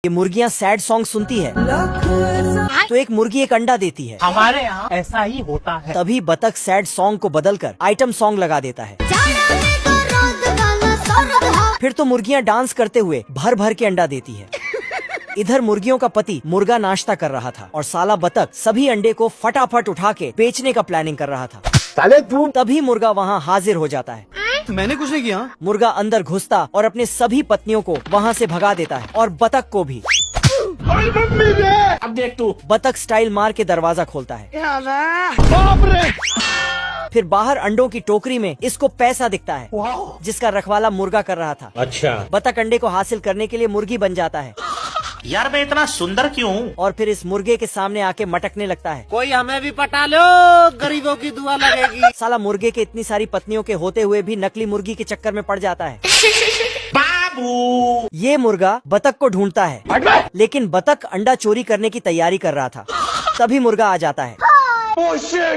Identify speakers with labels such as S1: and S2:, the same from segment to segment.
S1: ये मुर्गियाँ sad song सुनती है तो एक मुर्गी एक अंडा देती है।
S2: हमारे यहाँ ऐसा ही होता है।
S1: तभी बतख सैड सॉन्ग को बदलकर आइटम सॉन्ग लगा देता है। फिर तो मुर्गियाँ डांस करते हुए भर भर के अंडा देती है। इधर मुर्गियों का पति मुर्गा नाश्ता कर रहा था और साला बतख सभी अंडे को फटाफट उठा के बेचने का प्लानिंग कर रहा था।
S2: साले तू
S1: तभी मुर्गा वहाँ हाजिर हो जाता है।
S3: मैंने कुछ नहीं किया।
S1: मुर्गा अंदर घुसता और अपने सभी पत्नियों को वहाँ से भगा देता है और बतख को भी।
S2: अब देख तू।
S1: बतख स्टाइल मार के दरवाजा खोलता है।
S2: बाप रे।
S1: फिर बाहर अंडों की टोकरी में इसको पैसा दिखता है जिसका रखवाला मुर्गा कर रहा था।
S2: अच्छा।
S1: बतख अंडे को हासिल करने के लिए मुर्गी बन जाता है
S2: यार मैं इतना सुंदर क्यों हूँ?
S1: और फिर इस मुर्गे के सामने आके मटकने लगता है।
S3: कोई हमें भी पटा लो, गरीबों की दुआ लगेगी।
S1: साला मुर्गे के इतनी सारी पत्नियों के होते हुए भी नकली मुर्गी के चक्कर में पड़ जाता है।
S2: बाबू
S1: ये मुर्गा बतख को ढूंढता है लेकिन बतख अंडा चोरी करने की तैयारी कर रहा था। तभी मुर्गा आ जाता है।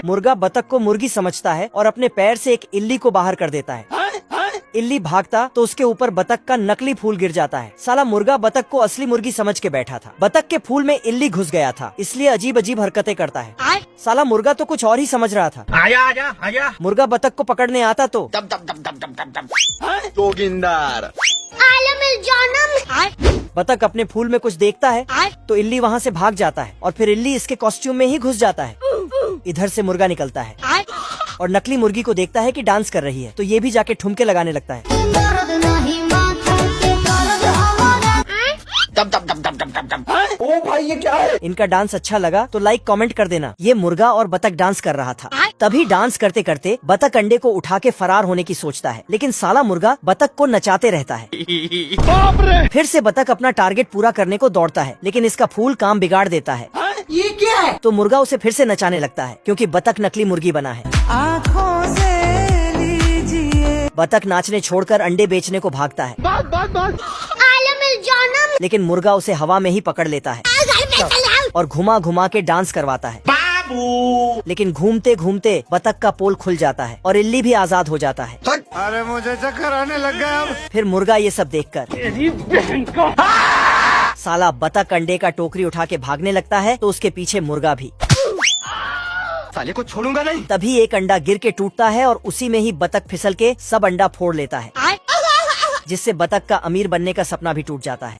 S1: मुर्गा बतख को मुर्गी समझता है और अपने पैर से एक इल्ली को बाहर कर देता है। इल्ली भागता तो उसके ऊपर बतख का नकली फूल गिर जाता है। साला मुर्गा बतख को असली मुर्गी समझ के बैठा था। बतख के फूल में इल्ली घुस गया था इसलिए अजीब अजीब हरकतें करता है। साला मुर्गा तो कुछ और ही समझ रहा था।
S2: आजा आजा आजा।
S1: मुर्गा बतख को पकड़ने आता तो
S3: जोगिंदर
S1: बतख अपने फूल में कुछ देखता है तो इल्ली वहाँ से भाग जाता है और फिर इल्ली इसके कॉस्ट्यूम में ही घुस जाता है। इधर से मुर्गा निकलता है और नकली मुर्गी को देखता है कि डांस कर रही है तो ये भी जाके ठुमके लगाने लगता है।
S2: ओ भाई ये क्या है?
S1: इनका डांस अच्छा लगा तो लाइक कमेंट कर देना। ये मुर्गा और बतख डांस कर रहा था। तभी डांस करते करते बतख अंडे को उठा के फरार होने की सोचता है लेकिन साला मुर्गा बतख को नचाते रहता है।
S2: बाप रे।
S1: फिर से बतख अपना टारगेट पूरा करने को दौड़ता है लेकिन इसका फूल काम बिगाड़ देता है।
S3: ये क्या है?
S1: तो मुर्गा उसे फिर से नचाने लगता है क्योंकि बतख नकली मुर्गी बना है।
S3: आँखों से लीजिए।
S1: बतख नाचने छोड़कर अंडे बेचने को भागता है
S2: बात
S1: लेकिन मुर्गा उसे हवा में ही पकड़ लेता है और घुमा घुमा के डांस करवाता है।
S2: बाबू
S1: लेकिन घूमते घूमते बतख का पोल खुल जाता है और इल्ली भी आजाद हो जाता है।
S3: अरे मुझे चक्कर आने लग गया अब।
S1: फिर मुर्गा ये सब देखकर साला बतख अंडे का टोकरी उठा के भागने लगता है तो उसके पीछे मुर्गा भी।
S3: साले को छोड़ूंगा नहीं।
S1: तभी एक अंडा गिर के टूटता है और उसी में ही बतख फिसल के सब अंडा फोड़ लेता है जिससे बतख का अमीर बनने का सपना भी टूट जाता है।